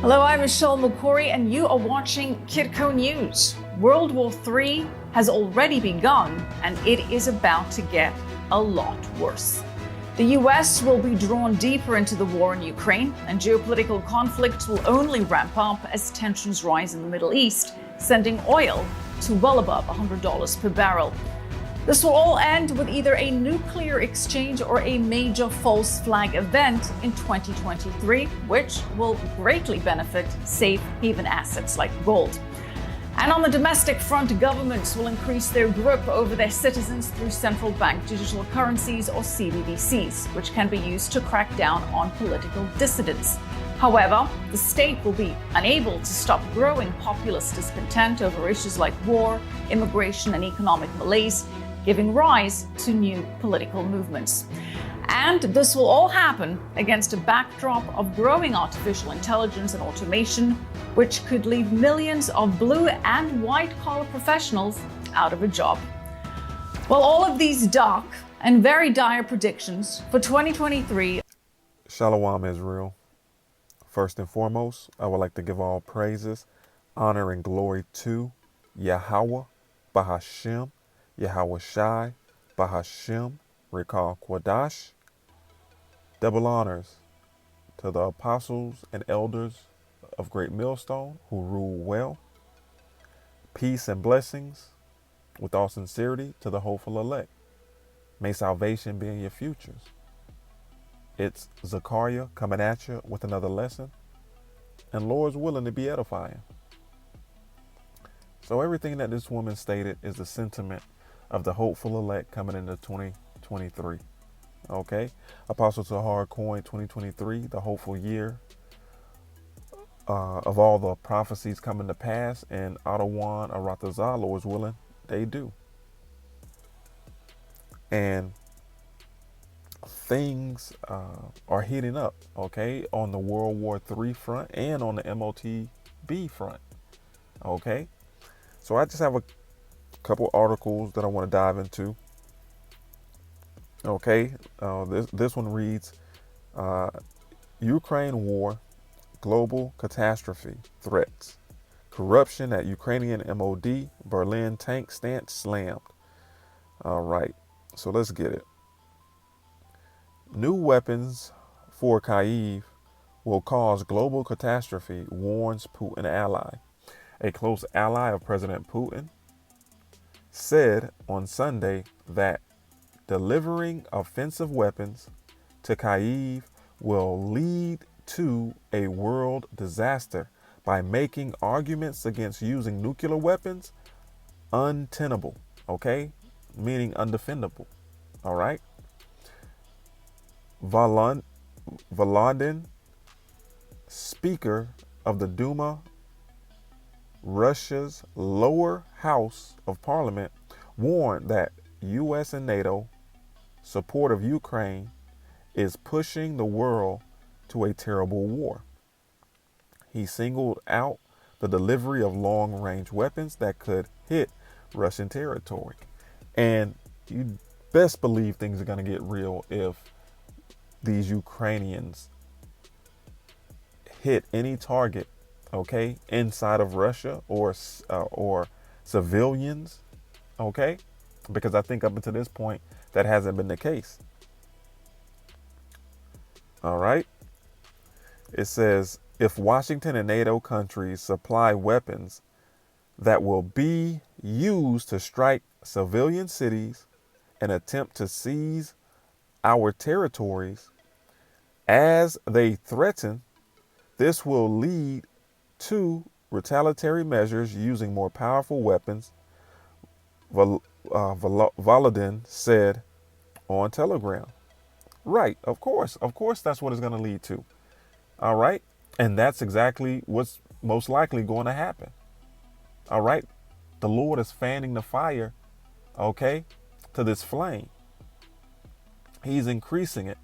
Hello, I'm Michelle McCory, and you are watching Kitco News. World War III has already begun, and it is about to get a lot worse. The US will be drawn deeper into the war in Ukraine, and geopolitical conflict will only ramp up as tensions rise in the Middle East, sending oil to well above $100 per barrel. This will all end with either a nuclear exchange or a major false flag event in 2023, which will greatly benefit safe haven assets like gold. And on the domestic front, governments will increase their grip over their citizens through central bank digital currencies or CBDCs, which can be used to crack down on political dissidents. However, the state will be unable to stop growing populist discontent over issues like war, immigration, and economic malaise, giving rise to new political movements. And this will all happen against a backdrop of growing artificial intelligence and automation, which could leave millions of blue and white-collar professionals out of a job. Well, all of these dark and very dire predictions for 2023. Shalom, Israel. First and foremost, I would like to give all praises, honor, and glory to Yahweh, Bahashem, Yahweh Shai, Bahashem, Rekal Quadash. Double honors to the apostles and elders of Great Millstone who rule well. Peace and blessings with all sincerity to the hopeful elect. May salvation be in your futures. It's Zachariah coming at you with another lesson, and Lord's willing to be edifying. So everything that this woman stated is the sentiment of the hopeful elect coming into 2023. Okay, Apostle Tahar coined 2023 the hopeful year of all the prophecies coming to pass, and Adawan Aratazah, Lord's willing, they do. And things are heating up, okay, on the World War III front and on the MOTB front. Okay, so I just have a couple articles that I want to dive into. Okay, this one reads, Ukraine war, global catastrophe, threats, corruption at Ukrainian MOD, Berlin tank stance slammed. All right, so let's get it. New weapons for Kyiv will cause global catastrophe, warns Putin ally. A close ally of President Putin said on Sunday that delivering offensive weapons to Kyiv will lead to a world disaster by making arguments against using nuclear weapons untenable, okay? Meaning undefendable, all right? Volodin, Speaker of the Duma, Russia's lower house of parliament, warned that U.S. and NATO support of Ukraine is pushing the world to a terrible war. He singled out the delivery of long-range weapons that could hit Russian territory. And you best believe things are going to get real if these Ukrainians hit any target, okay, inside of Russia or civilians, okay? Because I think up until this point, that hasn't been the case. All right. It says, if Washington and NATO countries supply weapons that will be used to strike civilian cities and attempt to seize our territories as they threaten, this will lead to retaliatory measures using more powerful weapons, Volodin said on Telegram. Right, of course that's what it's going to lead to. All right, and that's exactly what's most likely going to happen. All right, the Lord is fanning the fire, okay, to this flame. He's increasing it.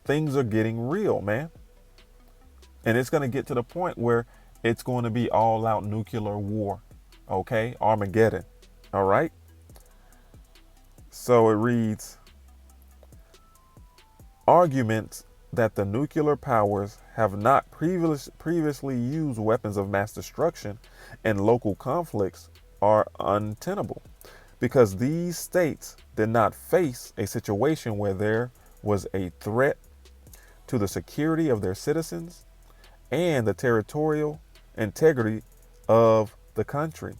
Things are getting real, man. And it's going to get to the point where it's going to be all out nuclear war, okay, Armageddon. All right. So it reads, arguments that the nuclear powers have not previously used weapons of mass destruction in local conflicts are untenable, because these states did not face a situation where there was a threat to the security of their citizens and the territorial integrity of the country.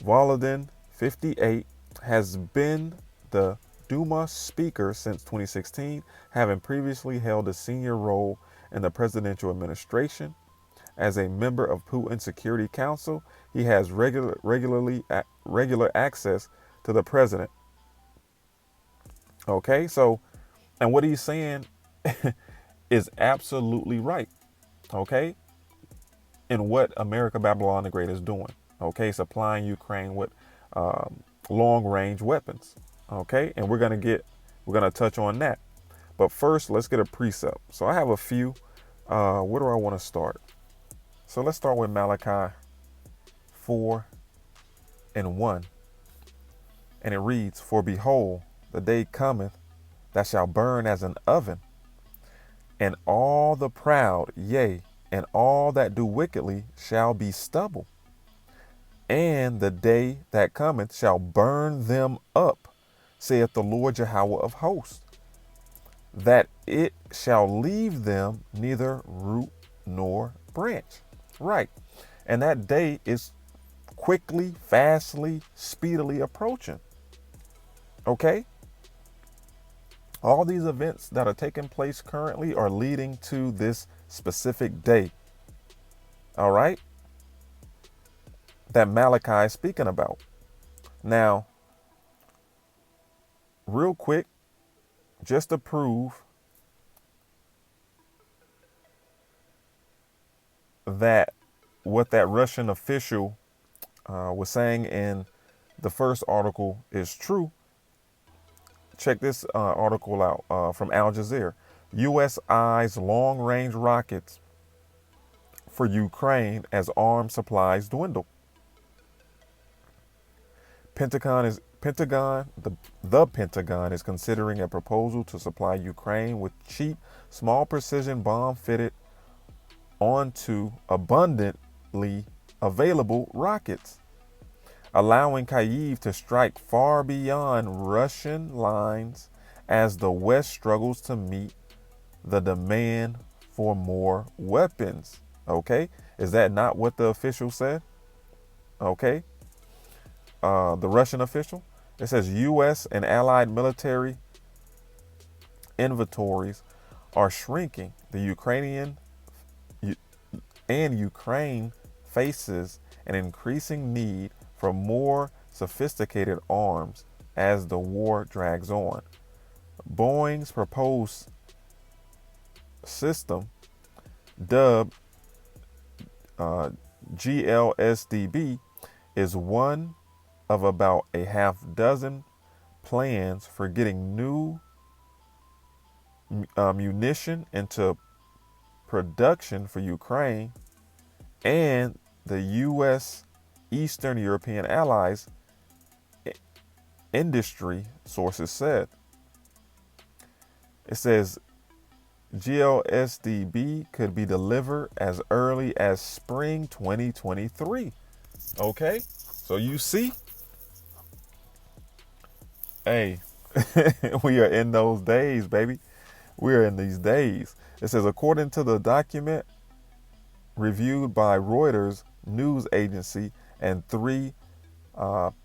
Volodin, 58, has been the Duma speaker since 2016, having previously held a senior role in the presidential administration. As a member of Putin's Security Council, he has regular access to the president. Okay, so, and what he's saying is absolutely right. Okay, and what America Babylon the Great is doing. Okay, supplying Ukraine with long-range weapons. Okay, and we're gonna touch on that. But first, let's get a precept. So I have a few. Where do I want to start? So let's start with Malachi 4:1. And it reads, "For behold, the day cometh that shall burn as an oven, and all the proud, yea, and all that do wickedly shall be stubble. And the day that cometh shall burn them up, saith the Lord Yahweh of hosts, that it shall leave them neither root nor branch." Right. And that day is quickly, fastly, speedily approaching. Okay? All these events that are taking place currently are leading to this specific day. All right? That Malachi is speaking about. Now, real quick, just to prove that what that Russian official was saying in the first article is true, check this article out from Al Jazeera. U.S. eyes long-range rockets for Ukraine as arms supplies dwindle. The Pentagon is considering a proposal to supply Ukraine with cheap, small precision bomb fitted onto abundantly available rockets, allowing Kyiv to strike far beyond Russian lines as the West struggles to meet the demand for more weapons. Okay, is that not what the official said? Okay, the Russian official. It says U.S. and allied military inventories are shrinking. Ukraine faces an increasing need for more sophisticated arms as the war drags on. Boeing's proposed system, dubbed GLSDB, is one of about a half dozen plans for getting new munition into production for Ukraine and the U.S. Eastern European allies, industry sources said. It says GLSDB could be delivered as early as spring 2023. Okay, so you see, hey, we are in those days, baby. We are in these days. It says, according to the document reviewed by Reuters news agency and three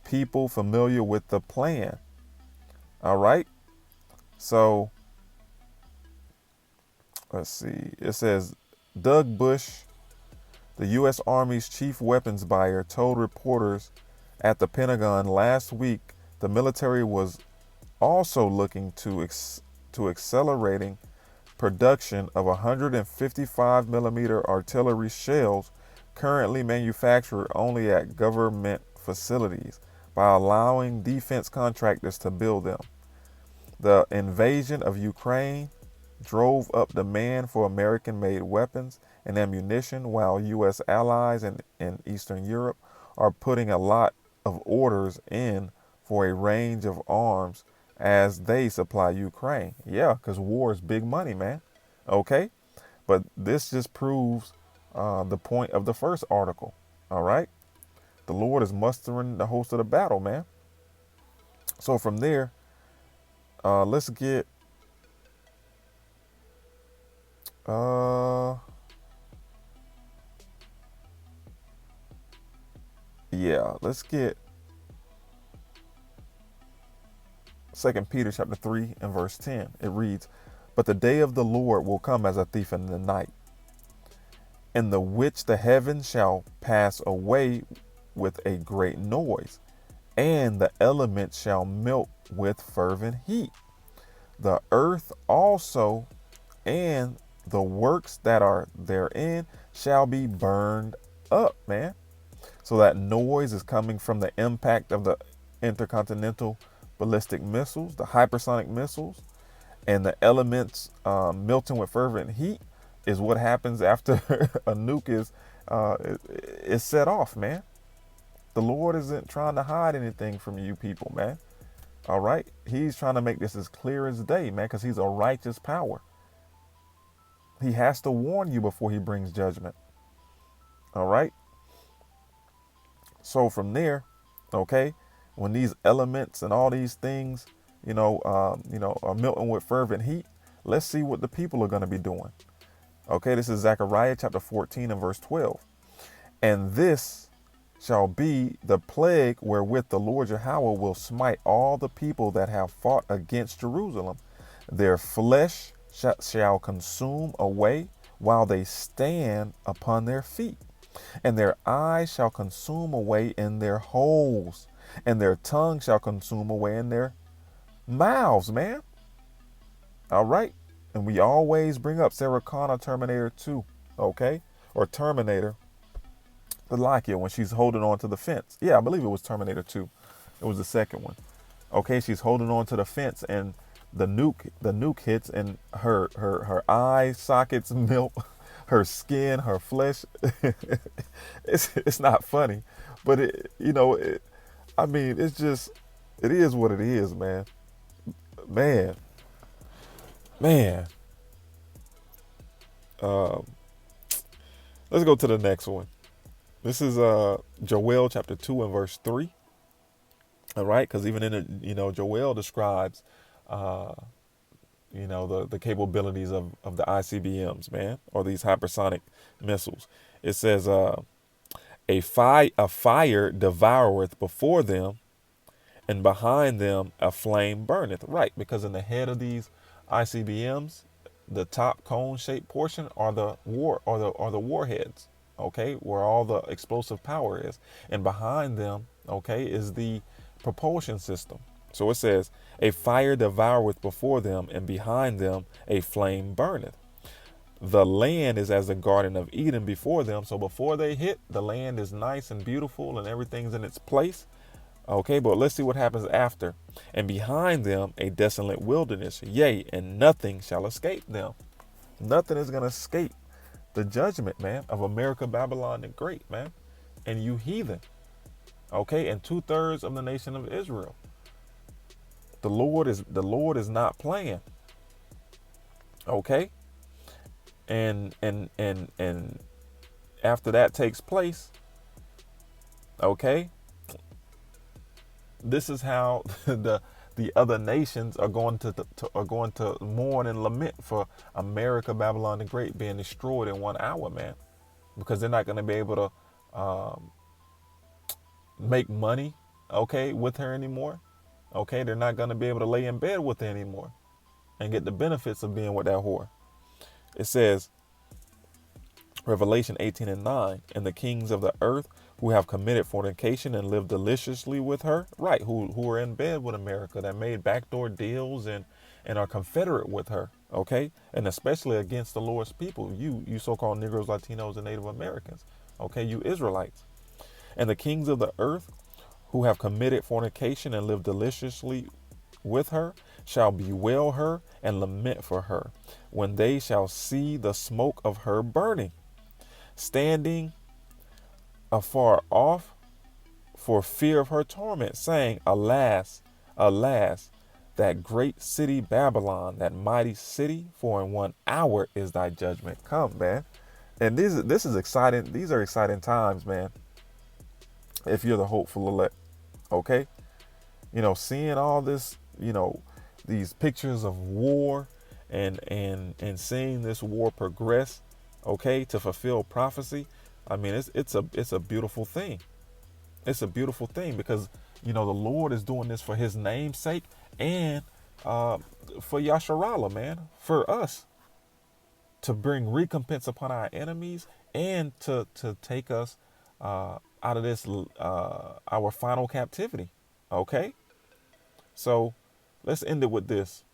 people familiar with the plan. All right. So let's see. It says Doug Bush, the U.S. Army's chief weapons buyer, told reporters at the Pentagon last week the military was also looking to accelerating production of 155 millimeter artillery shells currently manufactured only at government facilities by allowing defense contractors to build them. The invasion of Ukraine drove up demand for American-made weapons and ammunition, while U.S. allies in Eastern Europe are putting a lot of orders in for a range of arms as they supply Ukraine. Yeah, because war is big money, man. Okay, but this just proves the point of the first article. All right, the Lord is mustering the host of the battle, man. So from there, let's get let's get 2 Peter chapter 3 and verse 10. It reads, "But the day of the Lord will come as a thief in the night, in the which the heavens shall pass away with a great noise, and the elements shall melt with fervent heat. The earth also and the works that are therein shall be burned up," man. So that noise is coming from the impact of the intercontinental ballistic missiles, the hypersonic missiles, and the elements melting with fervent heat is what happens after a nuke is set off, man. The Lord isn't trying to hide anything from you people, man. All right? He's trying to make this as clear as day, man, because he's a righteous power. He has to warn you before he brings judgment. All right? So from there, okay, when these elements and all these things, are melting with fervent heat, let's see what the people are going to be doing. Okay, this is Zechariah chapter 14 and verse 12. "And this shall be the plague wherewith the Lord Yahweh will smite all the people that have fought against Jerusalem. Their flesh shall consume away while they stand upon their feet, and their eyes shall consume away in their holes, and their tongue shall consume away in their mouths," man. All right. And we always bring up Sarah Connor Terminator 2, okay? Or Terminator, the Lakia, when she's holding on to the fence. Yeah, I believe it was Terminator 2. It was the second one. Okay, she's holding on to the fence and the nuke hits and her eye sockets melt, her skin, her flesh. It's not funny, but it is what it is, man. Man. Let's go to the next one. This is Joel chapter 2 and verse 3. All right, because even in it, Joel describes the capabilities of the ICBMs, man, or these hypersonic missiles. It says a fire devoureth before them, and behind them a flame burneth. Right, because in the head of these ICBMs, the top cone-shaped portion are the warheads, okay, where all the explosive power is, and behind them, okay, is the propulsion system. So it says, "A fire devoureth before them, and behind them a flame burneth." The land is as the Garden of Eden before them. So before they hit, the land is nice and beautiful, and everything's in its place. Okay, but let's see what happens after. "And behind them a desolate wilderness, yea, and nothing shall escape them." Nothing is going to escape the judgment, man, of America, Babylon the Great, man, and you heathen. Okay, and 2/3 of the nation of Israel. The Lord is not playing. Okay, and after that takes place, okay, this is how the other nations are going to mourn and lament for America, Babylon the Great being destroyed in 1 hour, man, because they're not going to be able to make money, okay, with her anymore. Okay, they're not going to be able to lay in bed with her anymore and get the benefits of being with that whore. It says, Revelation 18 and 9, "And the kings of the earth who have committed fornication and lived deliciously with her," right, who are in bed with America, that made backdoor deals and are confederate with her, okay, and especially against the Lord's people, you so-called Negroes, Latinos, and Native Americans, okay, you Israelites. "And the kings of the earth who have committed fornication and lived deliciously with her shall bewail her and lament for her when they shall see the smoke of her burning, standing afar off for fear of her torment, saying, Alas, alas, that great city Babylon, that mighty city, for in 1 hour is thy judgment come, man. And this is exciting. These are exciting times, man. If you're the hopeful elect, okay? Seeing all this, these pictures of war and seeing this war progress, okay, to fulfill prophecy. I mean, it's a beautiful thing. It's a beautiful thing because the Lord is doing this for His name's sake and for Yasharallah, man, for us to bring recompense upon our enemies and to take us out of this our final captivity. Okay, so let's end it with this.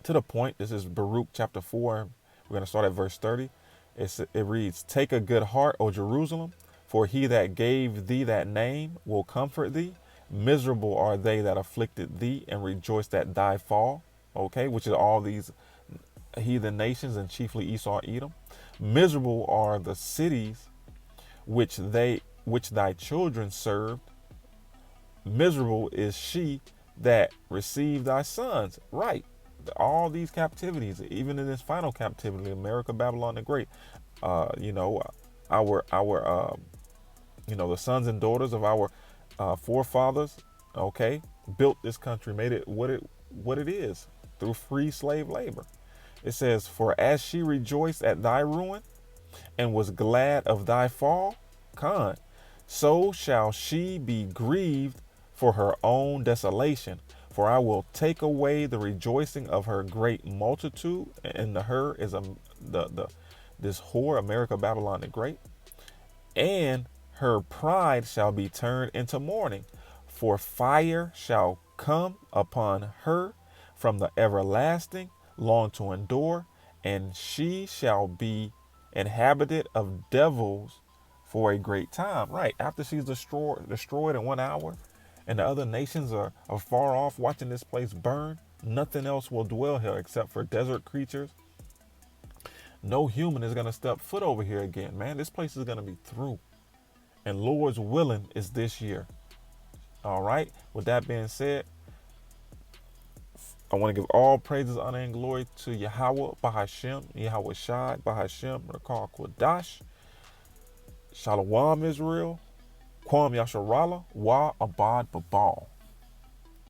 To the point, this is Baruch chapter 4. We're going to start at verse 30. It reads, "Take a good heart, O Jerusalem, for he that gave thee that name will comfort thee. Miserable are they that afflicted thee, and rejoiced at thy fall." Okay, which is all these heathen nations and chiefly Esau, Edom. "Miserable are the cities which thy children served. Miserable is she that received thy sons." Right. All these captivities, even in this final captivity, America, Babylon the Great, our the sons and daughters of our forefathers, okay, built this country, made it what it is through free slave labor. It says, "For as she rejoiced at thy ruin and was glad of thy fall, Khan, so shall she be grieved for her own desolation. For I will take away the rejoicing of her great multitude," and the her is this whore, America, Babylon the Great, "and her pride shall be turned into mourning. For fire shall come upon her from the everlasting, long to endure, and she shall be inhabited of devils for a great time." Right, after she's destroyed in 1 hour, and the other nations are far off watching this place burn, nothing else will dwell here except for desert creatures. No human is going to step foot over here again, man. This place is going to be through. And Lord's willing is this year. All right. With that being said, I want to give all praises, honor, and glory to Yahweh, Bahashem, Yahweh Shai, Bahashem, Rakal Kodash. Shalom, Israel. Kwam Yasharallah, Wa Abad Babal.